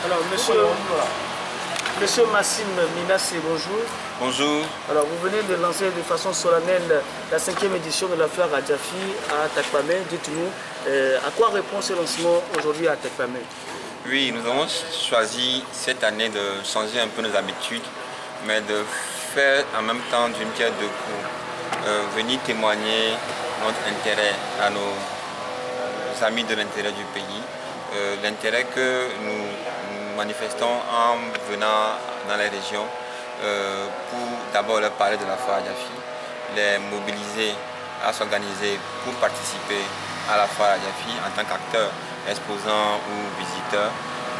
Alors, monsieur Massime Minassé, bonjour. Bonjour. Alors, vous venez de lancer de façon solennelle la 5e édition de la foire Adjafi à Tekpamé. Dites-nous, à quoi répond ce lancement aujourd'hui à Tekpamé? Oui, nous avons choisi cette année de changer un peu nos habitudes, mais de faire en même temps d'une pierre deux coups. Venir témoigner notre intérêt à nos amis de l'intérieur du pays, l'intérêt que nous manifestons en venant dans les régions pour d'abord leur parler de la foire Adjafi, les mobiliser à s'organiser pour participer à la foire Adjafi en tant qu'acteurs, exposants ou visiteurs,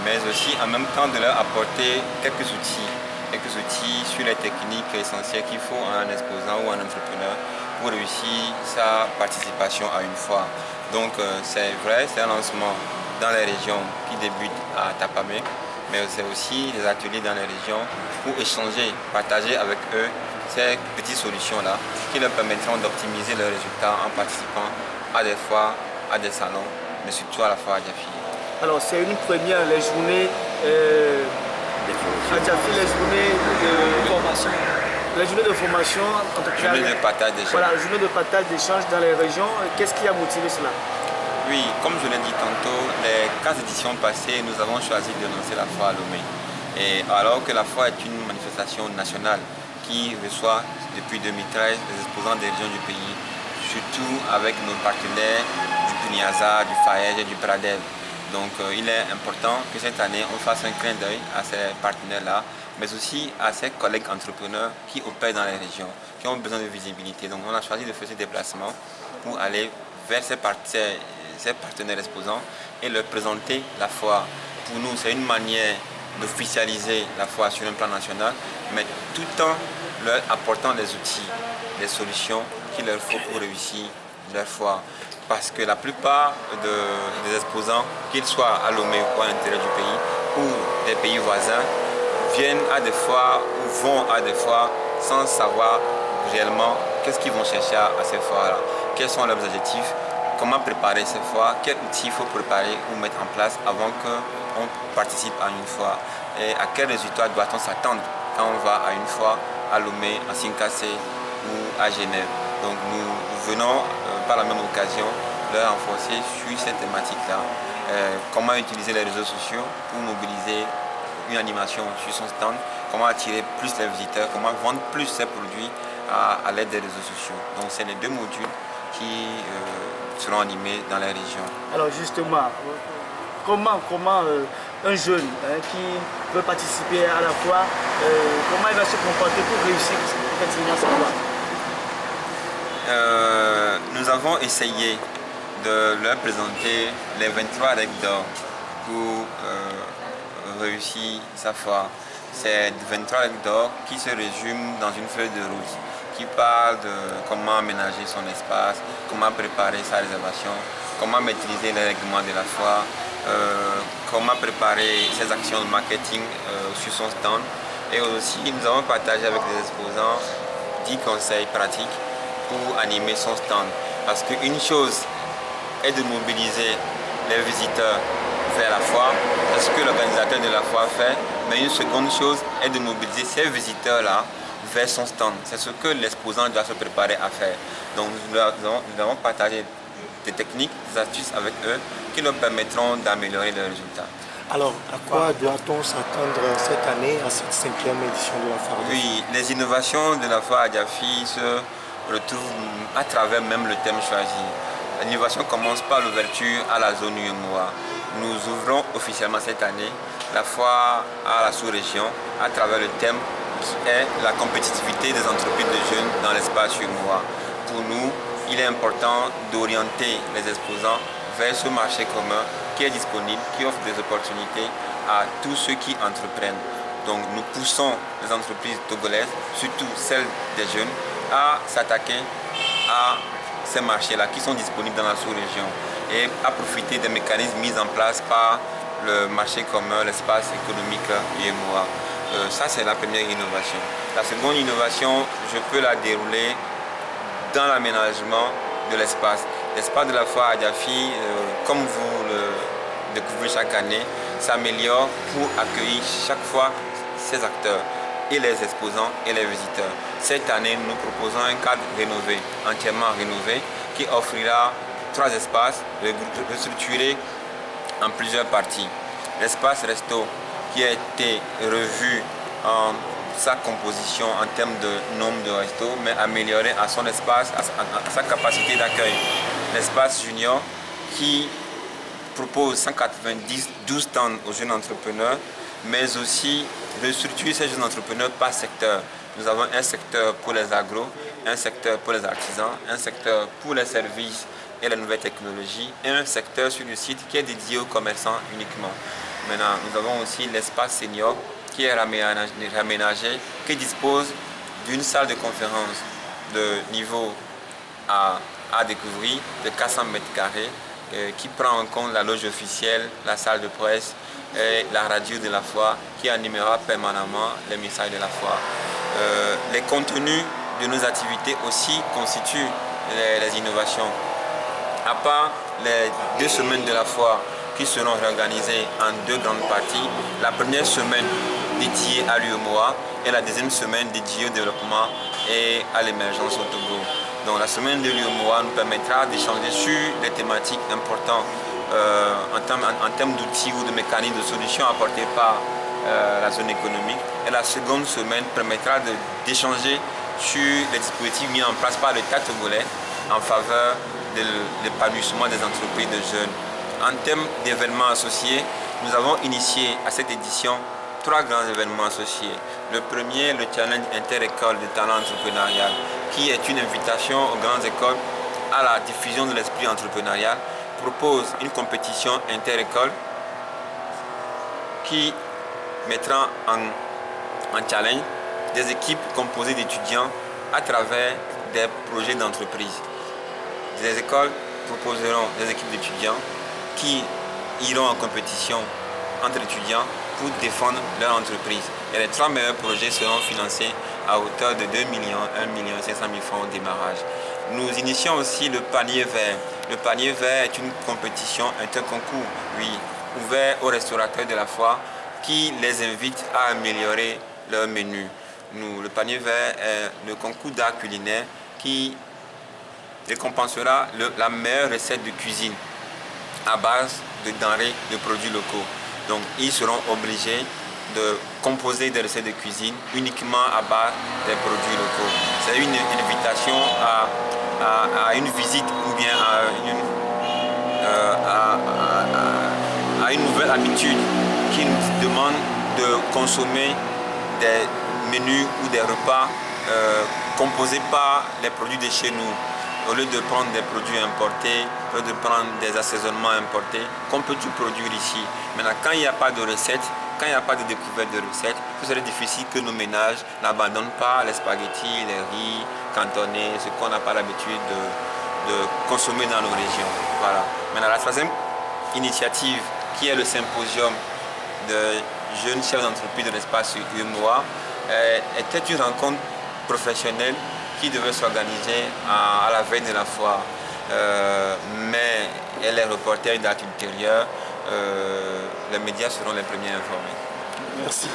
mais aussi en même temps de leur apporter quelques outils sur les techniques essentielles qu'il faut à un exposant ou à un entrepreneur pour réussir sa participation à une foire. Donc c'est vrai, c'est un lancement dans les régions qui débute à Tapamé, mais c'est aussi des ateliers dans les régions pour échanger, partager avec eux ces petites solutions-là qui leur permettront d'optimiser leurs résultats en participant à des foires, à des salons, mais surtout à la foire Adjafi. Alors c'est une première, les journées Adjafi, les journées de formation. Les journées de formation, journée de partage d'échange. Voilà, journée de partage d'échange dans les régions. Qu'est-ce qui a motivé cela? Oui, comme je l'ai dit tantôt, les 15 éditions passées, nous avons choisi de lancer la foire à Lomé. Et alors que la foire est une manifestation nationale qui reçoit depuis 2013 les exposants des régions du pays, surtout avec nos partenaires du Puniaza, du FAEG et du Pradel. Donc il est important que cette année on fasse un clin d'œil à ces partenaires-là, mais aussi à ces collègues entrepreneurs qui opèrent dans les régions, qui ont besoin de visibilité. Donc on a choisi de faire ces déplacements pour aller vers ces partenaires exposants et leur présenter la foire. Pour nous, c'est une manière d'officialiser la foire sur un plan national, mais tout en leur apportant des outils, des solutions qu'il leur faut pour réussir leur foire. Parce que la plupart des exposants, qu'ils soient à Lomé ou à l'intérieur du pays, ou des pays voisins, viennent à des foires ou vont à des foires sans savoir réellement qu'est-ce qu'ils vont chercher à ces foires-là, quels sont leurs objectifs, comment préparer ces foires, quels outils il faut préparer ou mettre en place avant qu'on participe à une foire et à quels résultats doit-on s'attendre quand on va à une foire à Lomé, à Sinkassé ou à Genève. Donc nous venons par la même occasion leur renforcer sur cette thématique-là, comment utiliser les réseaux sociaux pour mobiliser une animation sur son stand, comment attirer plus les visiteurs, comment vendre plus ses produits à l'aide des réseaux sociaux. Donc c'est les deux modules qui seront animés dans les régions. Alors justement, comment un jeune qui veut participer à la foire, comment il va se comporter pour réussir effectivement cette foire? Nous avons essayé de leur présenter les 23 règles d'or pour réussir sa foire. C'est 23 règles d'or qui se résument dans une feuille de route qui parle de comment aménager son espace, comment préparer sa réservation, comment maîtriser les règlements de la foire, comment préparer ses actions de marketing sur son stand. Et aussi, nous avons partagé avec les exposants 10 conseils pratiques pour animer son stand. Parce qu'une chose est de mobiliser les visiteurs vers la foire, c'est ce que l'organisateur de la foire fait, mais une seconde chose est de mobiliser ces visiteurs-là vers son stand. C'est ce que l'exposant doit se préparer à faire. Donc nous avons partagé des techniques, des astuces avec eux qui leur permettront d'améliorer leurs résultats. Alors, à quoi doit-on s'attendre cette année à cette 5e édition de la foire? Oui, les innovations de la foire Adjafi se retrouvent à travers même le thème choisi. L'innovation commence par l'ouverture à la zone UEMOA. Nous ouvrons officiellement cette année la foire à la sous-région à travers le thème qui est la compétitivité des entreprises de jeunes dans l'espace UEMOA. Pour nous, il est important d'orienter les exposants vers ce marché commun qui est disponible, qui offre des opportunités à tous ceux qui entreprennent. Donc nous poussons les entreprises togolaises, surtout celles des jeunes, à s'attaquer à ces marchés-là qui sont disponibles dans la sous-région et à profiter des mécanismes mis en place par le marché commun, l'espace économique UEMOA. Ça, c'est la première innovation. La seconde innovation, je peux la dérouler dans l'aménagement de l'espace. L'espace de la foire Adjafi, comme vous le découvrez chaque année, s'améliore pour accueillir chaque fois ces acteurs, et les exposants et les visiteurs. Cette année, nous proposons un cadre rénové, entièrement rénové, qui offrira 3 espaces restructurés en plusieurs parties. L'espace resto qui a été revu en sa composition en termes de nombre de restos, mais amélioré à son espace, à sa capacité d'accueil. L'espace junior qui propose 12 stands aux jeunes entrepreneurs, mais aussi restructurer ces jeunes entrepreneurs par secteur. Nous avons un secteur pour les agros, un secteur pour les artisans, un secteur pour les services et les nouvelles technologies, et un secteur sur le site qui est dédié aux commerçants uniquement. Maintenant, nous avons aussi l'espace senior qui est raménagé, qui dispose d'une salle de conférence de niveau à découvrir de 400 mètres carrés, qui prend en compte la loge officielle, la salle de presse et la radio de la foire qui animera permanemment les messages de la foire. Les contenus de nos activités aussi constituent les innovations. À part les 2 semaines de la foire qui seront réorganisées en 2 grandes parties, la première semaine dédiée à l'UEMOA et la deuxième semaine dédiée au développement et à l'émergence au Togo. Donc la semaine de l'UEMOA nous permettra d'échanger sur des thématiques importantes en termes d'outils ou de mécanismes de solutions apportés par la zone économique. Et la seconde semaine permettra d'échanger sur les dispositifs mis en place par l'État togolais en faveur de l'épanouissement des entreprises de jeunes. En termes d'événements associés, nous avons initié à cette édition 3 grands événements associés. Le premier, le challenge inter-école de talent entrepreneurial, qui est une invitation aux grandes écoles à la diffusion de l'esprit entrepreneurial, propose une compétition inter-école qui mettra en challenge des équipes composées d'étudiants à travers des projets d'entreprise. Les écoles proposeront des équipes d'étudiants qui iront en compétition entre étudiants pour défendre leur entreprise. Et les 3 meilleurs projets seront financés à hauteur de 2 millions, 1 500 000 francs au démarrage. Nous initions aussi le panier vert. Le panier vert est une compétition, un concours, oui, ouvert aux restaurateurs de la foire qui les invite à améliorer leur menu. Le panier vert est le concours d'art culinaire qui récompensera la meilleure recette de cuisine à base de denrées, de produits locaux. Donc ils seront obligés de composer des recettes de cuisine uniquement à base des produits locaux. C'est une invitation à une visite ou bien à une nouvelle habitude qui nous demande de consommer des menus ou des repas composés par les produits de chez nous, au lieu de prendre des produits importés, au lieu de prendre des assaisonnements importés, qu'on peut tout produire ici. Maintenant, quand il n'y a pas de recette, quand il n'y a pas de découverte de recettes, ce serait difficile que nos ménages n'abandonnent pas les spaghettis, les riz cantonnés, ce qu'on n'a pas l'habitude de consommer dans nos régions. Voilà. Maintenant, la 3e initiative, qui est le symposium de jeunes chefs d'entreprise de l'espace UEMOA, était une rencontre professionnelle qui devait s'organiser à la veille de la foire. Mais les reporters datent ultérieures, les médias seront les premiers informés. Merci.